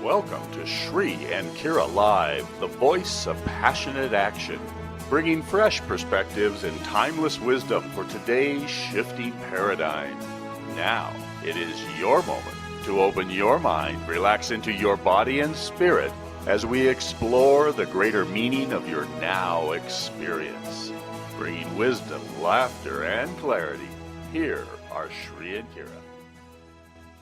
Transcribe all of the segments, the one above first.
Welcome to Shri and Kira Live, the voice of passionate action, bringing fresh perspectives and timeless wisdom for today's shifting paradigm. Now, it is your moment to open your mind, relax into your body and spirit as we explore the greater meaning of your now experience. Bringing wisdom, laughter, and clarity, here are Shri and Kira.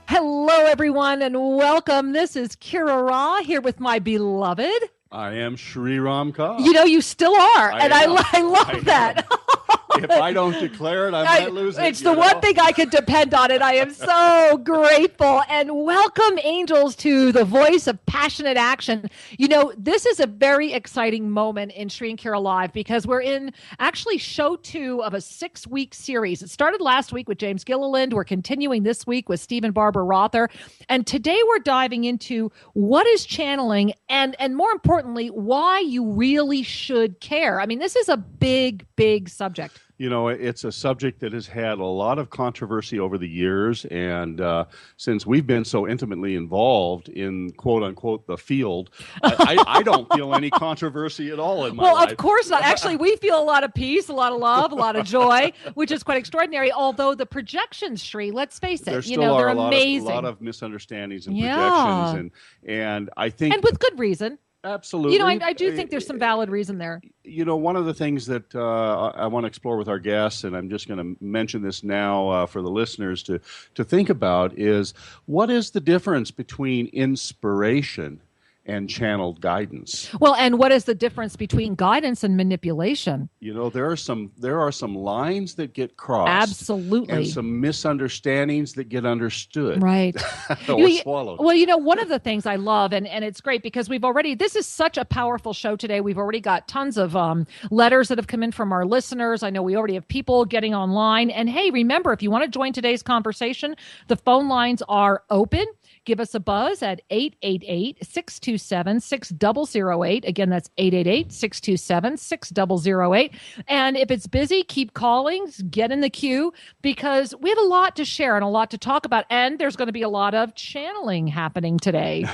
Hello, everyone, and welcome. This is Kira Ra here with my beloved. I am Shri Ram Kaur. You know, you still are, I love that. If I don't declare it, I might lose it. It's the one thing I can depend on, and I am so grateful. And welcome, angels, to the voice of passionate action. You know, this is a very exciting moment in Shri and Kira Live because we're in actually show 2 of a 6-week series. It started last week with James Gilliland. We're continuing this week with Steve and Barbara Rother. And today we're diving into what is channeling and more importantly, why you really should care. I mean, this is a big, big subject. You know, it's a subject that has had a lot of controversy over the years, and since we've been so intimately involved in quote-unquote the field, I don't feel any controversy at all in my life. Well, of course not. Actually, we feel a lot of peace, a lot of love, a lot of joy, which is quite extraordinary. Although the projections, Shri, let's face it, they're amazing. A lot of misunderstandings and projections, and I think... And with good reason. Absolutely. You know, I do think there's some valid reason there. You know, one of the things that I want to explore with our guests, and I'm just going to mention this now for the listeners to think about, is what is the difference between inspiration and channeled guidance? Well, and what is the difference between guidance and manipulation? You know, there are some lines that get crossed. Absolutely. And some misunderstandings that get understood. Right. or swallowed. Well, you know, one of the things I love, and it's great because this is such a powerful show today. We've already got tons of letters that have come in from our listeners. I know we already have people getting online. And hey, remember, if you want to join today's conversation, the phone lines are open. Give us a buzz at 888-627-6008. Again, that's 888-627-6008. And if it's busy, keep calling, get in the queue, because we have a lot to share and a lot to talk about. And there's going to be a lot of channeling happening today.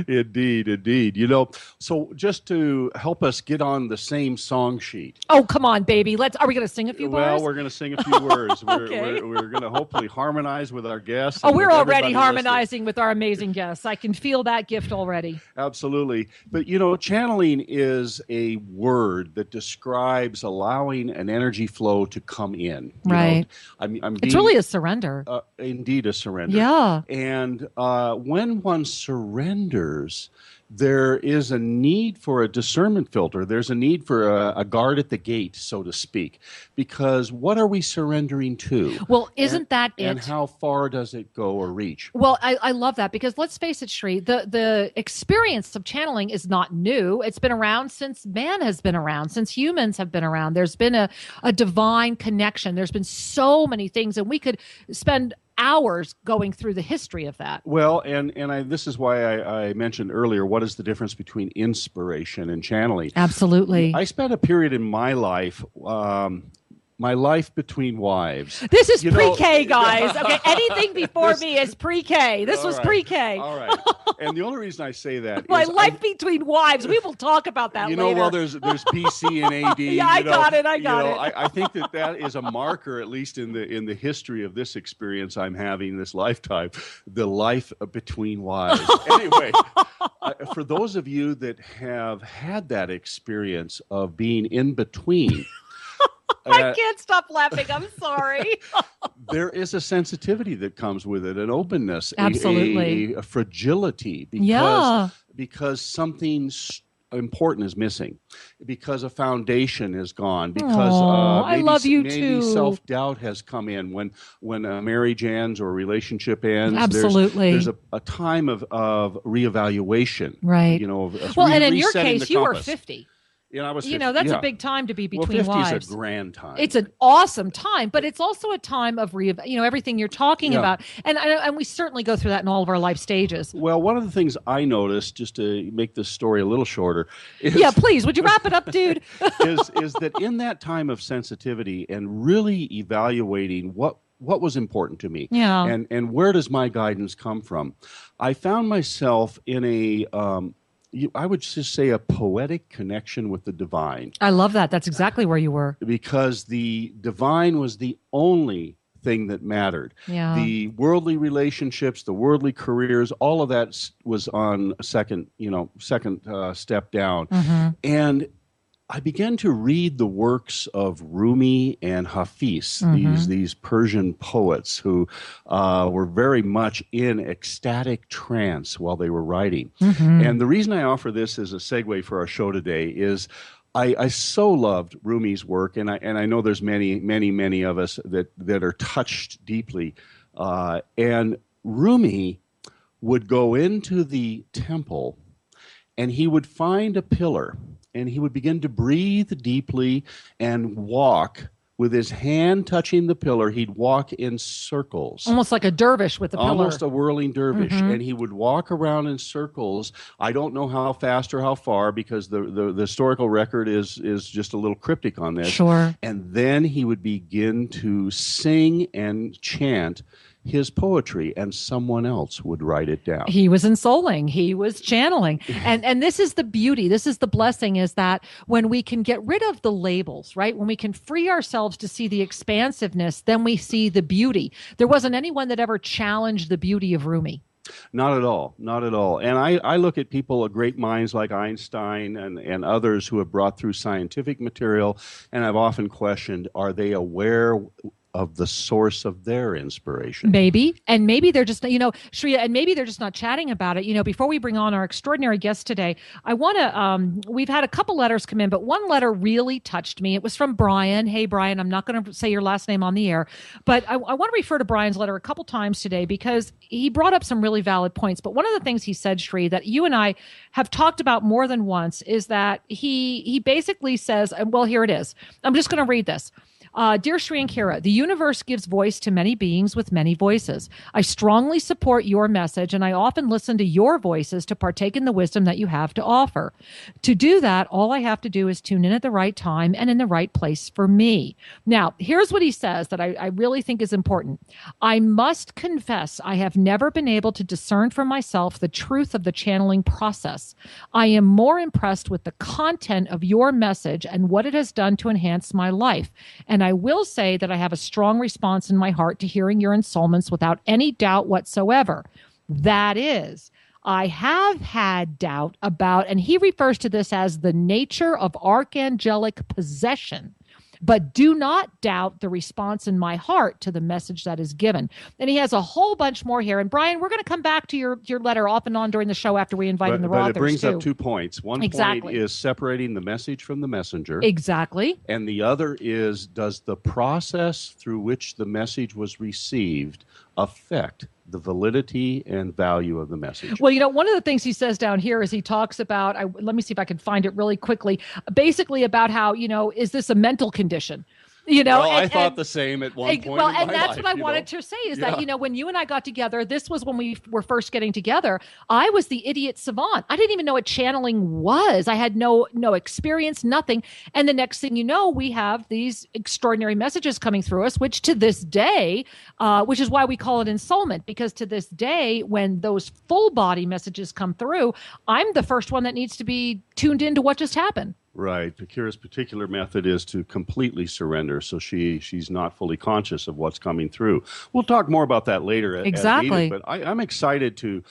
Indeed. You know, so just to help us get on the same song sheet. Oh, come on, baby. Are we going to sing a few words? Well, we're going to sing a few words. Okay. We're going to hopefully harmonize with our guests. Oh, we're already harmonizing with our amazing guests. I can feel that gift already. Absolutely. But, you know, channeling is a word that describes allowing an energy flow to come in. Right. It's really a surrender. Indeed, a surrender. Yeah. And when one surrenders, there is a need for a discernment filter. There's a need for a guard at the gate, so to speak, because what are we surrendering to? Well, isn't that it? And how far does it go or reach? Well, I love that because let's face it, Shri, the experience of channeling is not new. It's been around since man has been around, since humans have been around. There's been a divine connection. There's been so many things, and we could spend hours going through the history of that. Well, and this is why I mentioned earlier, what is the difference between inspiration and channeling? Absolutely. I spent a period in my life, between wives. This is pre-K, guys. Okay, anything before me is pre-K. This was pre-K. All right. And the only reason I say that my is life between wives. We will talk about that later. You know, well, there's BC and AD. Yeah, I got it. I think that is a marker, at least in the history of this experience I'm having this lifetime, the life between wives. Anyway, for those of you that have had that experience of being in between. I can't stop laughing. I'm sorry. There is a sensitivity that comes with it, an openness, absolutely, a fragility, because something important is missing, because a foundation is gone, because I love you maybe too. Self-doubt has come in when a marriage ends or a relationship ends. Absolutely, there's a time of reevaluation, right? You know, and in your case, you were 50. I was 50, you know, that's a big time to be between 50 wives. 50 is a grand time. It's an awesome time, but it's also a time of everything you're talking about. And we certainly go through that in all of our life stages. Well, one of the things I noticed, just to make this story a little shorter, is, please, would you wrap it up, dude? is that in that time of sensitivity and really evaluating what what was important to me, Yeah. and where does my guidance come from. I found myself in I would just say a poetic connection with the divine, I love that. That's exactly where you were. because the divine was the only thing that mattered. Yeah. The worldly relationships, the worldly careers, all of that was on a second step down. Mm-hmm. And I began to read the works of Rumi and Hafiz, Mm-hmm. these Persian poets who were very much in ecstatic trance while they were writing. Mm-hmm. And the reason I offer this as a segue for our show today is I so loved Rumi's work, and I know there's many of us that are touched deeply. And Rumi would go into the temple, and he would find a pillar, and he would begin to breathe deeply and walk with his hand touching the pillar. He'd walk in circles. Almost like a dervish with the pillar. Almost a whirling dervish. Mhm. And he would walk around in circles. I don't know how fast or how far, because the historical record is just a little cryptic on this. Sure. And then he would begin to sing and chant his poetry, and someone else would write it down. He was ensouling, he was channeling. And this is the beauty, this is the blessing, is that when we can get rid of the labels, right? When we can free ourselves to see the expansiveness, then we see the beauty. There wasn't anyone that ever challenged the beauty of Rumi. Not at all. Not at all. And I look at people, great minds like Einstein and others who have brought through scientific material, and I've often questioned, are they aware of the source of their inspiration? Maybe. And maybe they're just, Shreya, and maybe they're just not chatting about it. Before we bring on our extraordinary guest today, I want to, we've had a couple letters come in, but one letter really touched me. It was from Brian. Hey, Brian, I'm not going to say your last name on the air, but I want to refer to Brian's letter a couple times today because he brought up some really valid points. But one of the things he said, Shri, that you and I have talked about more than once is that he basically says, well, here it is. I'm just going to read this. Dear Shri and Kira, the universe gives voice to many beings with many voices. I strongly support your message, and I often listen to your voices to partake in the wisdom that you have to offer. To do that, all I have to do is tune in at the right time and in the right place for me. Now, here's what he says that I really think is important. I must confess I have never been able to discern for myself the truth of the channeling process. I am more impressed with the content of your message and what it has done to enhance my life. And I will say that I have a strong response in my heart to hearing your ensoulments without any doubt whatsoever. That is, I have had doubt about, and he refers to this as the nature of archangelic possession, but do not doubt the response in my heart to the message that is given. And he has a whole bunch more here. And Brian, we're going to come back to your letter off and on during the show after we invite in the Rothers, But it brings too. up 2 points. One Exactly. point is separating the message from the messenger. Exactly. And the other is, does the process through which the message was received affect the validity and value of the message? Well, one of the things he says down here is he talks about, let me see if I can find it really quickly, basically about how, is this a mental condition? Well, I thought the same at one point. Well, in and my that's life, what I wanted to say is Yeah. that, when you and I got together, this was when we were first getting together. I was the idiot savant. I didn't even know what channeling was. I had no experience, nothing. And the next thing you know, we have these extraordinary messages coming through us, which to this day, which is why we call it ensoulment, because to this day, when those full body messages come through, I'm the first one that needs to be tuned into what just happened. Right. Kira's particular method is to completely surrender, so she's not fully conscious of what's coming through. We'll talk more about that later. Exactly. As needed, but I'm excited to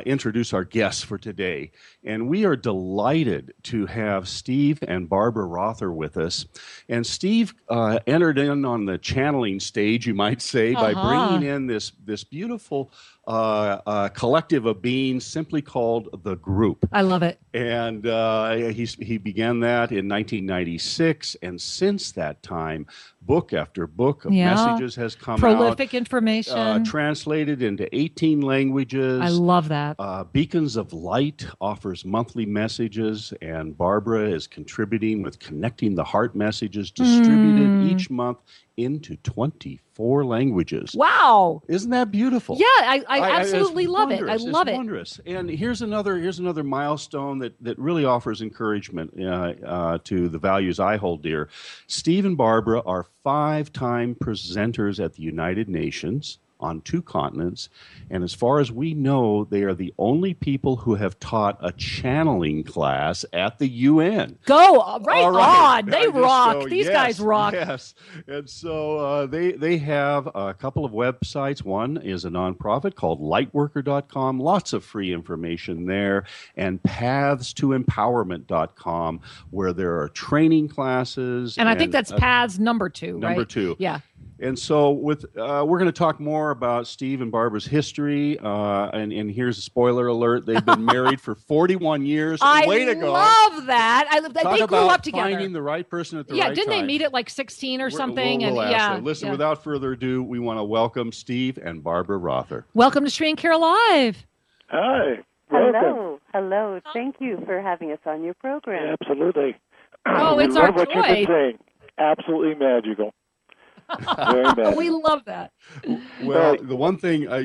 introduce our guests for today, and we are delighted to have Steve and Barbara Rother with us. And Steve entered in on the channeling stage, you might say, by bringing in this beautiful collective of beings simply called the Group. I love it. And he began that in 1996, and since that time, book after book of messages has come out. Prolific information. Translated into 18 languages. I love that. Beacons of Light offers monthly messages, and Barbara is contributing with Connecting the Heart messages distributed each month into 25 4 languages. Wow. Isn't that beautiful? Yeah, I absolutely it's love it. I wondrous. love It's it. wondrous. And here's another milestone that really offers encouragement to the values I hold dear. Steve and Barbara are 5-time presenters at the United Nations on 2 continents, and as far as we know, they are the only people who have taught a channeling class at the UN. Go All on. They rock. These guys rock. Yes. And so they have a couple of websites. One is a nonprofit called lightworker.com. Lots of free information there. And pathstoempowerment.com, where there are training classes. And I think that's paths number 2, right? Number 2. Yeah. And so we're going to talk more about Steve and Barbara's history. And here's a spoiler alert. They've been married for 41 years. Way to go. I love that. They grew up together. Finding the right person at the right time. Yeah, didn't they meet at like 16 or something? We'll ask them. Listen, without further ado, we want to welcome Steve and Barbara Rother. Welcome to Sri and Kara Live. Hi. Welcome. Hello. Thank you for having us on your program. Absolutely. Oh, it's we our love what you've joy. been saying. Absolutely magical. Very magical. We love that. Well, the one thing, I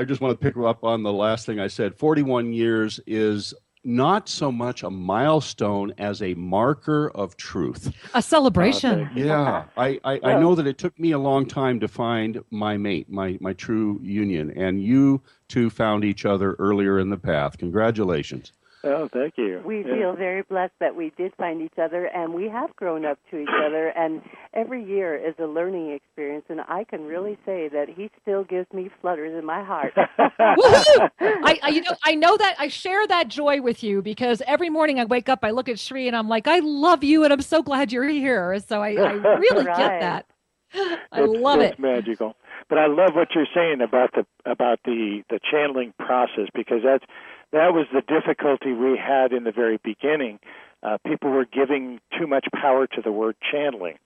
just want to pick up on the last thing I said. 41 years is not so much a milestone as a marker of truth. A celebration. Yeah. I know that it took me a long time to find my mate, my true union, and you two found each other earlier in the path. Congratulations. Oh, thank you. We feel very blessed that we did find each other, and we have grown up to each other, and every year is a learning experience, and I can really say that he still gives me flutters in my heart. Woohoo! I know that I share that joy with you, because every morning I wake up, I look at Sri, and I'm like, I love you, and I'm so glad you're here. So I really get that. I love it. It's magical. But I love what you're saying about the channeling process, because that was the difficulty we had in the very beginning. People were giving too much power to the word channeling.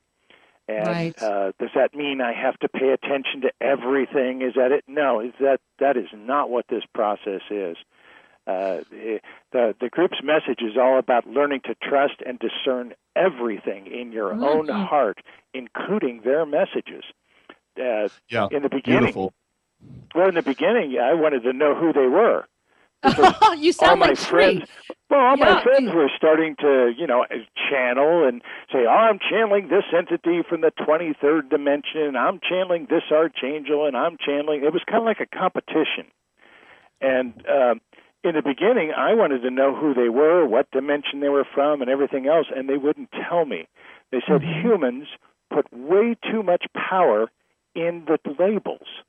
And right. Does that mean I have to pay attention to everything? Is that it? No, that is not what this process is. The group's message is all about learning to trust and discern everything in your own heart, including their messages. In the beginning, beautiful. Well, in the beginning, I wanted to know who they were. You sound like friends. Well, all my friends were starting to, channel and say, I'm channeling this entity from the 23rd dimension, I'm channeling this archangel, and I'm channeling. It was kind of like a competition. And in the beginning, I wanted to know who they were, what dimension they were from, and everything else, and they wouldn't tell me. They said humans put way too much power in the labels.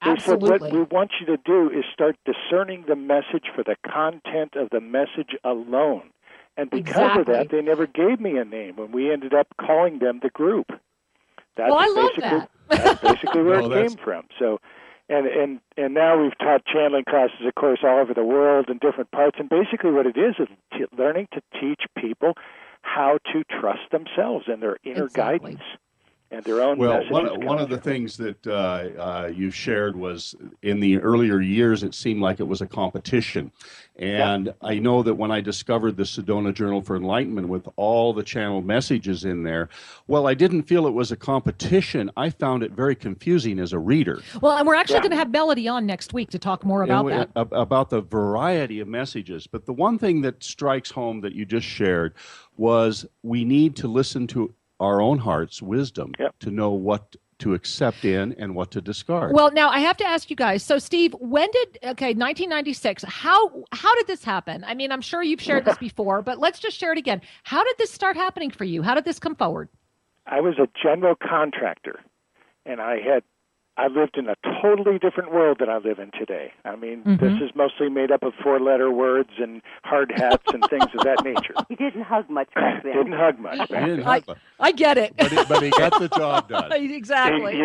They said what we want you to do is start discerning the message for the content of the message alone. And because of that, they never gave me a name, and we ended up calling them the group. That's I love that. That's basically where it came from. So, and now we've taught channeling classes, of course, all over the world in different parts. And basically what it is learning to teach people how to trust themselves and their inner guidance. And their own messages. One of the things that you shared was in the earlier years, it seemed like it was a competition. And I know that when I discovered the Sedona Journal for Enlightenment with all the channeled messages in there, well, I didn't feel it was a competition. I found it very confusing as a reader. Well, and we're actually going to have Melody on next week to talk more about that. About the variety of messages. But the one thing that strikes home that you just shared was we need to listen to our own heart's wisdom to know what to accept in and what to discard. Well, now I have to ask you guys. So, Steve, 1996, how did this happen? I mean, I'm sure you've shared this before, but let's just share it again. How did this start happening for you? How did this come forward? I was a general contractor, and I lived in a totally different world than I live in today. I mean, this is mostly made up of 4-letter words and hard hats and things of that nature. He didn't hug much back then. Didn't hug much back then. I get it. But he got the job done. Exactly.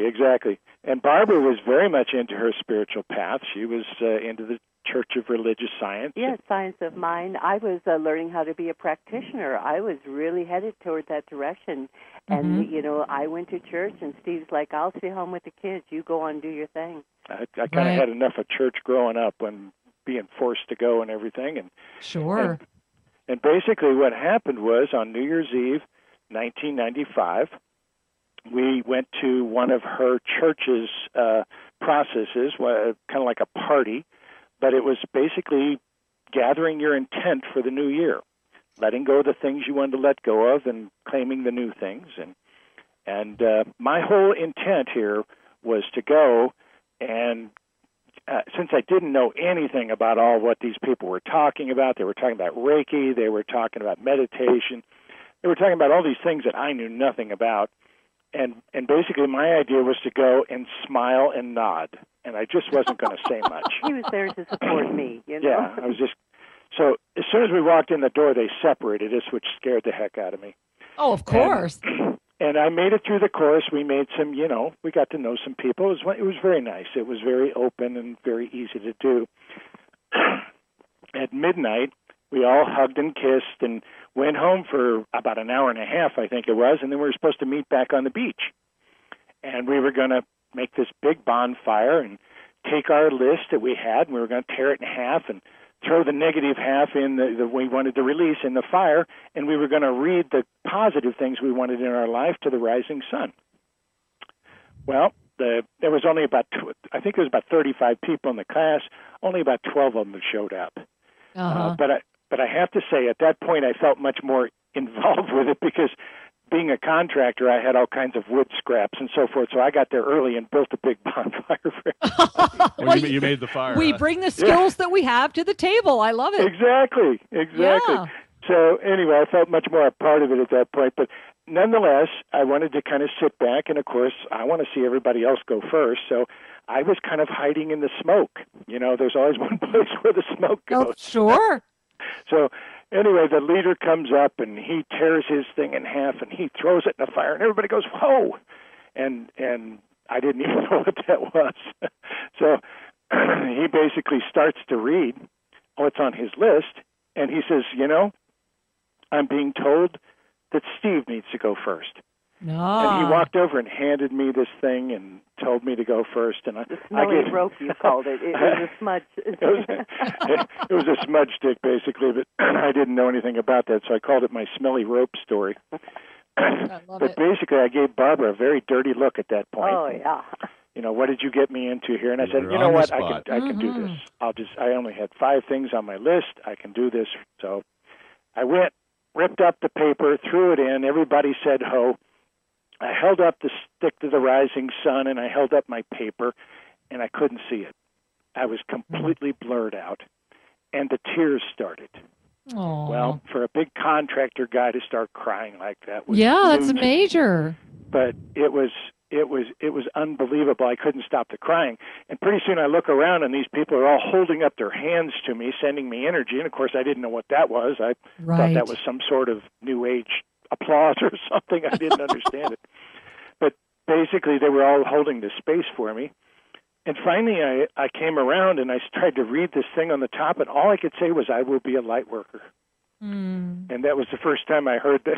Exactly. And Barbara was very much into her spiritual path. She was into the Church of Religious Science. Yes, Science of Mind. I was learning how to be a practitioner. I was really headed toward that direction. And, I went to church, and Steve's like, I'll stay home with the kids. You go on and do your thing. I kind of had enough of church growing up and being forced to go and everything. And sure. And basically what happened was on New Year's Eve, 1995, we went to one of her church's processes, kind of like a party, but it was basically gathering your intent for the new year, letting go of the things you wanted to let go of and claiming the new things. And my whole intent here was to go and since I didn't know anything about all what these people were talking about, they were talking about Reiki, they were talking about meditation, they were talking about all these things that I knew nothing about. And basically my idea was to go and smile and nod, and I just wasn't going to say much. He was there to support me, you know. Yeah, I was just... So as soon as we walked in the door, they separated us, which scared the heck out of me. Oh, of course. And I made it through the course. We made some, we got to know some people. It was very nice. It was very open and very easy to do. At midnight, we all hugged and kissed and went home for about an hour and a half, I think it was, and then we were supposed to meet back on the beach. And we were going to make this big bonfire and take our list that we had, and we were going to tear it in half and throw the negative half in the we wanted to release in the fire, and we were going to read the positive things we wanted in our life to the rising sun. Well, there was only about, I think it was about 35 people in the class. Only about 12 of them showed up. But I have to say, at that point, I felt much more involved with it because being a contractor, I had all kinds of wood scraps and so forth. So I got there early and built a big bonfire for everybody. Well, you made the fire. We bring the skills that we have to the table. I love it. Exactly. Yeah. So anyway, I felt much more a part of it at that point. But nonetheless, I wanted to kind of sit back. And, of course, I want to see everybody else go first. So I was kind of hiding in the smoke. There's always one place where the smoke goes. Oh, sure. So anyway, the leader comes up and he tears his thing in half and he throws it in the fire and everybody goes, whoa! And I didn't even know what that was. So he basically starts to read what's on his list and he says, I'm being told that Steve needs to go first. No. And he walked over and handed me this thing and told me to go first. And the smelly rope, you called it. It was a smudge. It was a smudge stick, basically, but I didn't know anything about that, so I called it my smelly rope story. But basically, I gave Barbara a very dirty look at that point. Oh, yeah. What did you get me into here? And I said, you know what, I can do this. I only had 5 things on my list. I can do this. So I went, ripped up the paper, threw it in. Everybody said ho. I held up the stick to the rising sun, and I held up my paper, and I couldn't see it. I was completely blurred out, and the tears started. Aww. Well, for a big contractor guy to start crying like that was that's major. But it was unbelievable. I couldn't stop the crying. And pretty soon I look around, and these people are all holding up their hands to me, sending me energy. And, of course, I didn't know what that was. I thought that was some sort of New Age applause or something. I didn't understand it. But basically, they were all holding this space for me. And finally, I came around, and I tried to read this thing on the top, and all I could say was, I will be a light worker. And that was the first time I heard that.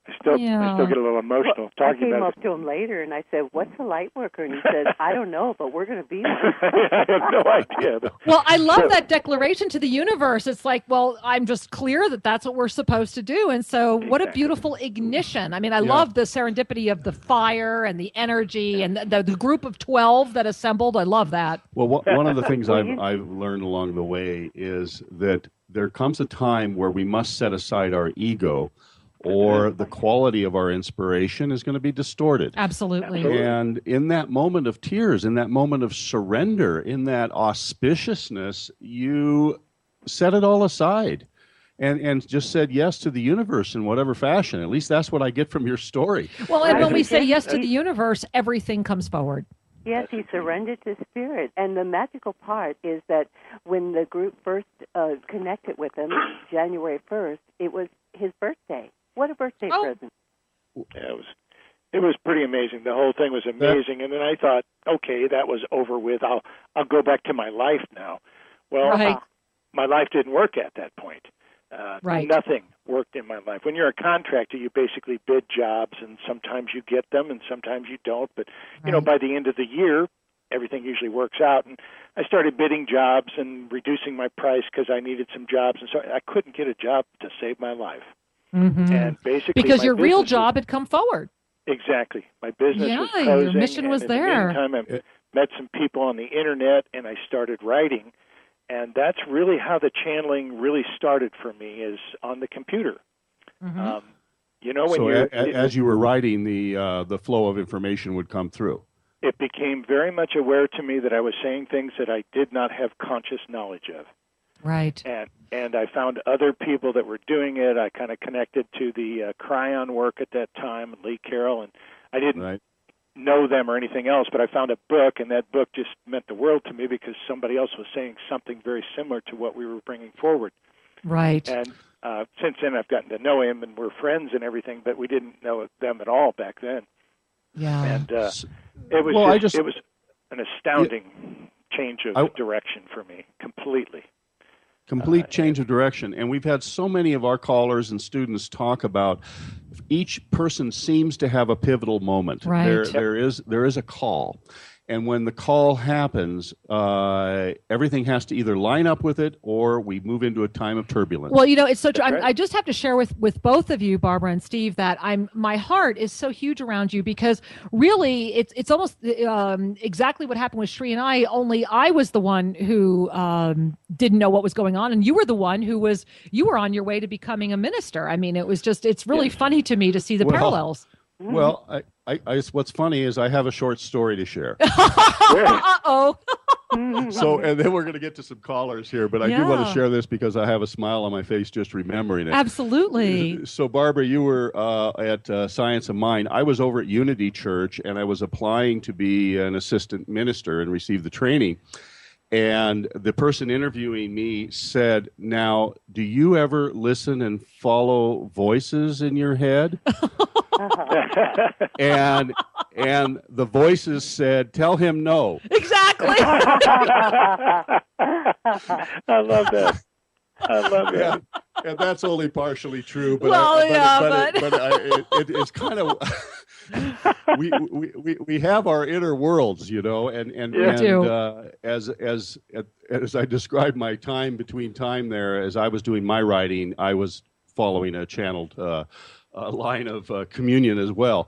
I still get a little emotional talking about it. I came up to him later, and I said, what's a light worker? And he said, I don't know, but we're going to be one. I have no idea. Well, I love that declaration to the universe. It's like, well, I'm just clear that that's what we're supposed to do. And so what a beautiful ignition. I mean, I love the serendipity of the fire and the energy and the group of 12 that assembled. I love that. Well, one of the things I've learned along the way is that there comes a time where we must set aside our ego, or the quality of our inspiration is going to be distorted. Absolutely. And in that moment of tears, in that moment of surrender, in that auspiciousness, you set it all aside and just said yes to the universe in whatever fashion. At least that's what I get from your story. Well, and when we say yes to the universe, everything comes forward. Yes, he surrendered to spirit. And the magical part is that when the group first connected with him, January 1st, it was his birthday. What a birthday present. Yeah, it was pretty amazing. The whole thing was amazing. And then I thought, okay, that was over with. I'll go back to my life now. Well, my life didn't work at that point. Nothing worked in my life. When you're a contractor, you basically bid jobs, and sometimes you get them and sometimes you don't. But, by the end of the year, everything usually works out. And I started bidding jobs and reducing my price because I needed some jobs. And so I couldn't get a job to save my life. Mm-hmm. And basically, because your real job had come forward. Exactly. My business was Yeah, closing. your mission was and there. In the meantime, I met some people on the internet, and I started writing. And that's really how the channeling really started for me, is on the computer. Mm-hmm. You know, when So you're as you were writing, the flow of information would come through. it became very much aware to me that I was saying things that I did not have conscious knowledge of. Right. And I found other people that were doing it. I kind of connected to the Cryon work at that time, Lee Carroll, and I didn't know them or anything else, but I found a book, and that book just meant the world to me because somebody else was saying something very similar to what we were bringing forward. Right. And since then, I've gotten to know him, and we're friends and everything, but we didn't know them at all back then. Yeah. And it was it was an astounding change of direction for me, completely. Complete change of direction. And we've had so many of our callers and students talk about each person seems to have a pivotal moment. Right. There is a call. And when the call happens, everything has to either line up with it or we move into a time of turbulence. Well, you know, it's so true. Right. I just have to share with both of you, Barbara and Steve, that my heart is so huge around you because really it's almost exactly what happened with Shri and I, only I was the one who didn't know what was going on. And you were the one you were on your way to becoming a minister. I mean, it's really funny to me to see the parallels. Well, what's funny is I have a short story to share. Uh-oh. So, and then we're going to get to some callers here, but I do want to share this because I have a smile on my face just remembering it. Absolutely. So, Barbara, you were at Science of Mind. I was over at Unity Church, and I was applying to be an assistant minister and receive the training. And the person interviewing me said, "Now, do you ever listen and follow voices in your head?" and the voices said, "Tell him no." Exactly. I love that. And that's only partially true, but it's kind of we have our inner worlds, you know, and as I described my time between time there, as I was doing my writing, I was following a channeled line of communion as well.